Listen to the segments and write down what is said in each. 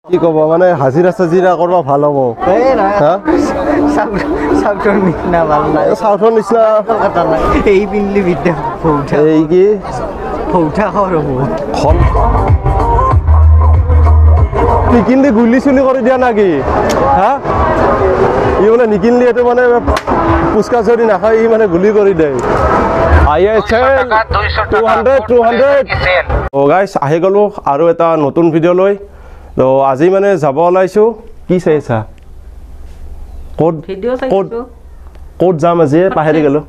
কি কব মানে হাজিৰা চাজিৰা কৰবা ভাল হ'ব সাউথৰ নিচিনা ভাল নাই সাউথৰ নিচিনা কথা নাই এই পিনলি বিদ্যা ফৌঠা এই কি ফৌঠা খৰ হ'ব নিকিনলি গুলি চুলি কৰি দিয়া নাকি হা ই মানে নিকিনলি এইটো মানে পুচকা চৰি নাখায় ই মানে গুলি কৰি দিয়ে গাইছ আহি গ'লো আৰু এটা নতুন ভিডিঅ' লৈ তো আজি মানে যাব ওলাইছো কি চাইছা ক'ত যাম আজি পাহৰি গ'লো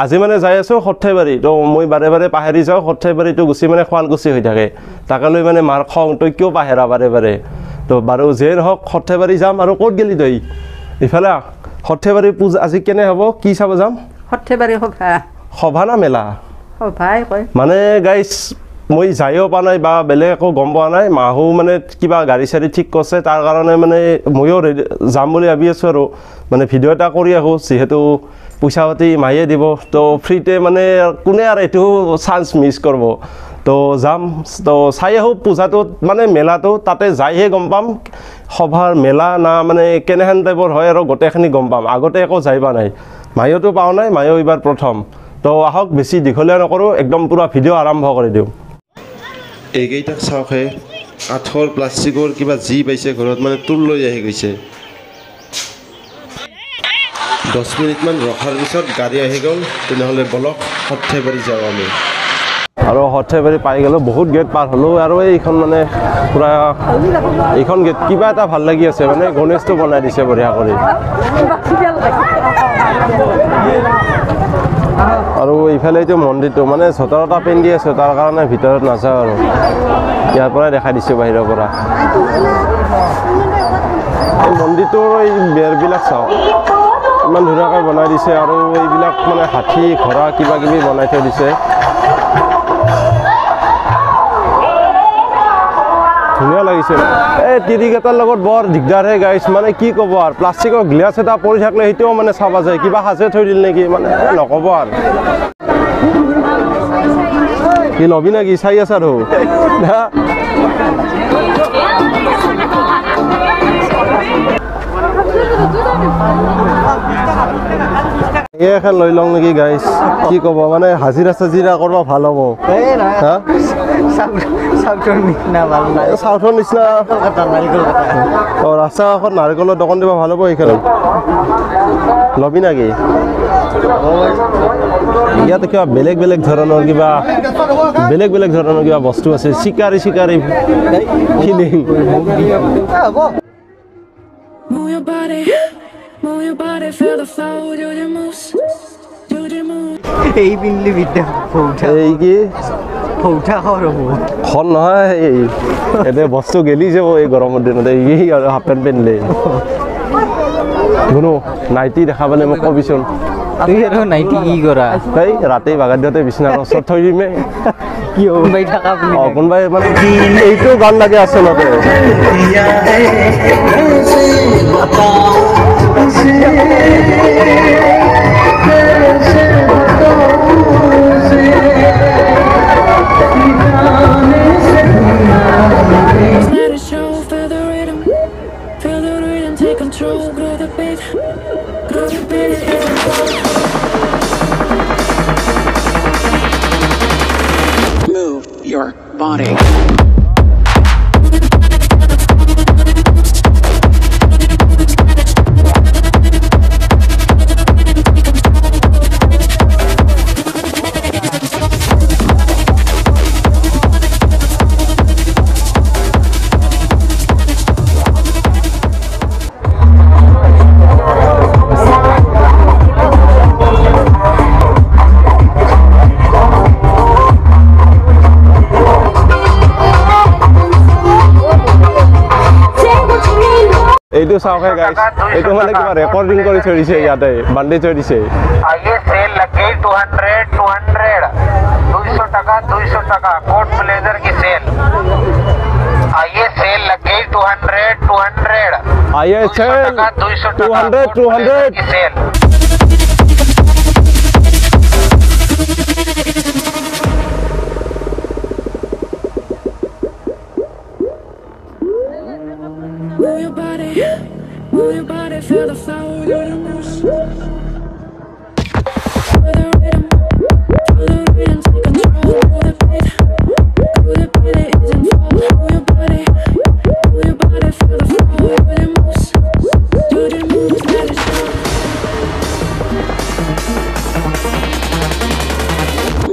আজি মানে যাই আছো সৰ্থেবাৰী তো মই বাৰে বাৰে পাহৰি যাওঁ সৰ্থেবাৰীটো গুচি মানে শুৱালকুছি হৈ থাকে তাকে লৈ মানে মাৰ খং তই কিয় পাহেৰা বাৰে বাৰে তো বাৰু যে নহওক সৰ্থেবাৰী যাম আৰু ক'ত গেলি তই ইফালে সৰ্থেবাৰী পূজা আজি কেনে হ'ব কি চাব যাম সৰ্থেবাৰী সভা না মেলা সভাই কয় মানে গাইছ মই যায়ও পোৱা নাই বা বেলেগ একো গম পোৱা নাই মাহু মানে কিবা গাড়ী চাড়ী ঠিক কৰিছে তাৰ কাৰণে মানে ময়ো যাম বুলি ভাবি আছোঁ আৰু মানে ভিডিঅ' এটা কৰি আহোঁ যিহেতু পইচা পাতি মায়ে দিব তো ফ্ৰীতে মানে কোনে আৰু এইটো চান্স মিছ কৰিব তো যাম তো চাই আহোঁ পূজাটোত মানে মেলাটো তাতে যাইহে গম পাম সভাৰ মেলা না মানে কেনেহেন টাইপৰ হয় আৰু গোটেইখিনি গম পাম আগতে একো যাই পোৱা নাই মায়েতো পোৱা নাই মায়েও এইবাৰ প্ৰথম তো আহক বেছি দীঘলীয়া নকৰোঁ একদম পূৰা ভিডিঅ' আৰম্ভ কৰি দিওঁ এইকেইটাক চাওকহে কাঠৰ প্লাষ্টিকৰ কিবা যি পাইছে ঘৰত মানে তোৰ লৈ আহি গৈছে 10 মিনিটমান ৰখাৰ পিছত গাড়ী আহি গ'ল তেনেহ'লে বলক সৰ্থেবাৰী যাওঁ আমি আৰু সৰ্থেবাৰী পাই গ'লোঁ বহুত গেট পাৰ হ'লোঁ আৰু এইখন মানে পূৰা এইখন গেট কিবা এটা ভাল লাগি আছে মানে গণেশটো বনাই দিছে বঢ়িয়া কৰি আৰু ইফালে এইটো মন্দিৰটো মানে চতৰটা পিন্ধি আছে তাৰ কাৰণে ভিতৰত নাযাওঁ আৰু ইয়াৰ পৰাই দেখাই দিছোঁ বাহিৰৰ পৰা এই মন্দিৰটোৰ এই বেৰবিলাক চাওঁ ইমান ধুনীয়াকৈ বনাই দিছে আৰু এইবিলাক মানে হাতী ঘোঁৰা কিবা কিবি বনাই থৈ দিছে ধুনীয়া লাগিছে এই তিৰিকেইটাৰ লগত বৰ দিগদাৰহে গাইছ মানে কি ক'ব আৰু প্লাষ্টিকৰ গ্লাছ এটা পৰি থাকিলে সেইটোও মানে চাবা যায় কিবা সাজে থৈ দিল নেকি মানে নক'ব আৰু কি ল'বি নেকি চাই আছা আৰু এখন লৈ লওঁ নেকি গাইছ কি ক'ব মানে হাজিৰা চাজিৰা কৰিব ভাল হ'ব সাউথৰ নিচিনা ভাল নাই সাউথৰ নিচিনা ৰাস্তা কাষত নাৰিকলৰ দোকান দিব ভাল হ'ব এইখনত ল'বি নেকি ইয়াতে কিবা বেলেগ বেলেগ ধৰণৰ কিবা বস্তু আছে চিকাৰী ফিলিং এই পিনলি বিদ্যা ফৌঠা এই কি ফৌঠা খৰ হ'ব খন নহয় এতে বস্তু গেলি যাব এই গৰমৰ দিনত এই আৰু হাফ পেণ্ট পিন্ধিলে শুনো নাইটি দেখা পালে মোক কবিচোন তুই আৰু নাইটি কি কৰা এই ৰাতি বাগান দিওঁতে বিচনাৰ ওচৰত থৈ দিমে কি কোনোবাই থাকা বুলি কোনোবাই মানে এইটো গান লাগে আচলতে Move your body. এইটো চাওকে গাইছ এইটো মানে কিবা ৰেকৰ্ডিং কৰি থৈ দিছে ইয়াতে বান্ধি থৈ দিছে आइए सेल लग गई 200 टका 200 टका कोट ब्लेजर की सेल आइए सेल लग गई 200 आइए सेल 200 की sale Move your body, feel the flow of your moves. Feel the rhythm, take control. Move the beat, it isn't fall. Move your body, feel the flow of your moves. Do the moves, let it show.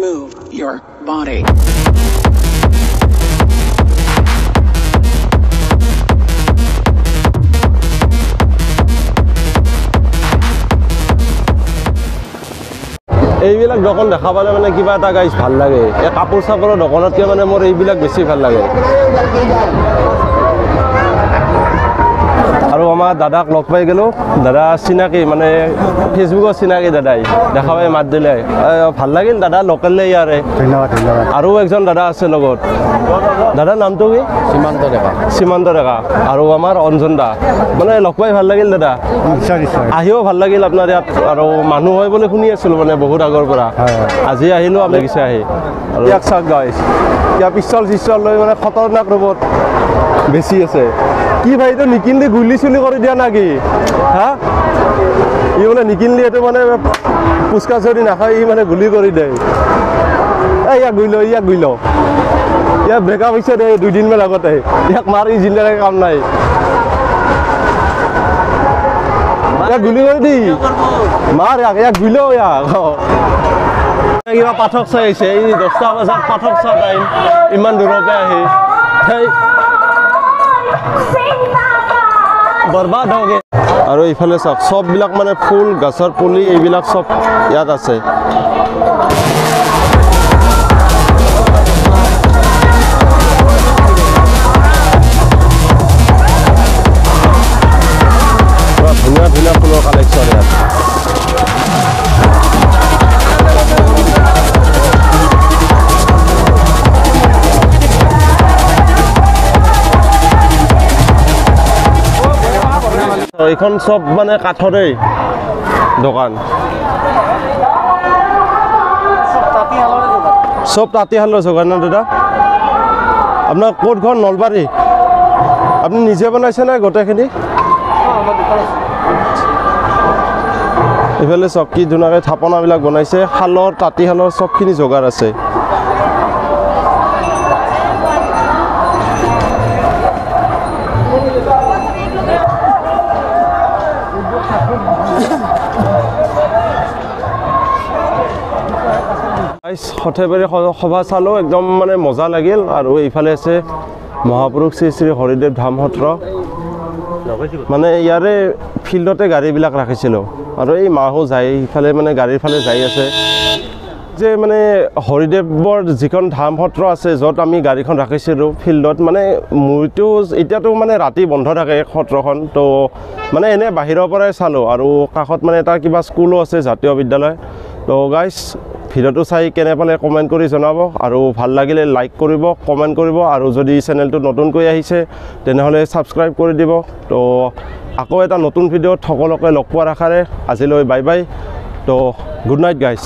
Move your body. এইবিলাক দোকান দেখা পালে মানে কিবা এটা গাইছ ভাল লাগে এই কাপোৰ চাপোৰৰ দোকানতকৈ মানে মোৰ এইবিলাক বেছি ভাল লাগে আৰু আমাৰ দাদাক লগ পাই গেলো দাদা চিনাকি মানে ফেচবুকত চিনাকি দাদাই দেখা পাই মাত দিলে ভাল লাগিল দাদা লোকেলে ইয়াৰে ধন্যবাদ ধন্যবাদ আৰু একজন দাদা আছে লগত দাদাৰ নামটো কি সীমান্ত ডেকা আৰু আমাৰ অঞ্জন দা মানে লগ পাই ভাল লাগিল দাদা নিশ্চয় নিশ্চয় আহিও ভাল লাগিল আপোনাৰ ইয়াত আৰু মানুহ হয় বুলি শুনি আছিলোঁ মানে বহুত আগৰ পৰা আজি আহিলোঁ আমি লাগিছে আহি আৰু ইয়াক চাওক গাইছ ইয়াৰ পিষ্টল চিষ্টল লৈ মানে খতৰনাক ৰূপত বেছি আছে কি ভাই এইটো নিকিনলি গুলি চুলি কৰি দিয়া নাকি হা ই বোলে নিকিনলি এইটো মানে পুচকা চৰি নাখায় ই মানে গুলি কৰি দিয়ে ইয়াক গুলি ল ইয়াক ব্ৰেকআপ হৈছে দে 2 দিনমান আগতে ইয়াক মাৰি জিন্দাকে কাম নাই ইয়াক গুলি কৰি দি মাৰ ইয়াক গুলি ল ইয়াক কিবা পাঠক চাই আহিছে এই 10টা বজাত পাঠক চাই টাইম ইমান দূৰৰ পৰা আহি সেই বৰবাদ হৈ গ'ল আৰু ইফালে চাওক সববিলাক মানে ফুল গছৰ পুলি এইবিলাক সব ইয়াত আছে ধুনীয়া ধুনীয়া ফুলৰ কালেকশ্যন ইয়াত এইখন সব মানে কাঠৰে দোকান সব তাঁতীশালৰ দোকান না দাদা আপোনাৰ ক'ত ঘৰ নলবাৰী আপুনি নিজে বনাইছে নে গোটেইখিনি এইফালে চব কি ধুনীয়াকৈ থাপনাবিলাক বনাইছে শালৰ তাঁতীশালৰ চবখিনি যোগাৰ আছে সৰ্থেবাৰী সভা চালোঁ একদম মানে মজা লাগিল আৰু এইফালে আছে মহাপুৰুষ শ্ৰী শ্ৰী হৰিদেৱ ধাম সত্ৰ মানে ইয়াৰে ফিল্ডতে গাড়ীবিলাক ৰাখিছিলোঁ আৰু এই মাহো যায় ইফালে মানে গাড়ীৰ ফালে যাই আছে যে মানে হৰিদেৱৰ যিখন ধাম সত্ৰ আছে য'ত আমি গাড়ীখন ৰাখিছিলোঁ ফিল্ডত মানে মোৰটো এতিয়াতো মানে ৰাতি বন্ধ থাকে সত্ৰখন তো মানে এনে বাহিৰৰ পৰাই চালোঁ আৰু কাষত মানে এটা কিবা স্কুলো আছে জাতীয় বিদ্যালয় তো গাইজ ভিডিঅ'টো চাই কেনে পালে কমেণ্ট কৰি জনাব আৰু ভাল লাগিলে লাইক কৰিব কমেণ্ট কৰিব আৰু যদি চেনেলটো নতুনকৈ আহিছে তেনেহ'লে ছাবস্ক্ৰাইব কৰি দিব তো আকৌ এটা নতুন ভিডিঅ'ত সকলোকে লগ পোৱাৰ আশাৰে আজিলৈ বাই বাই তো গুড নাইট গাইজ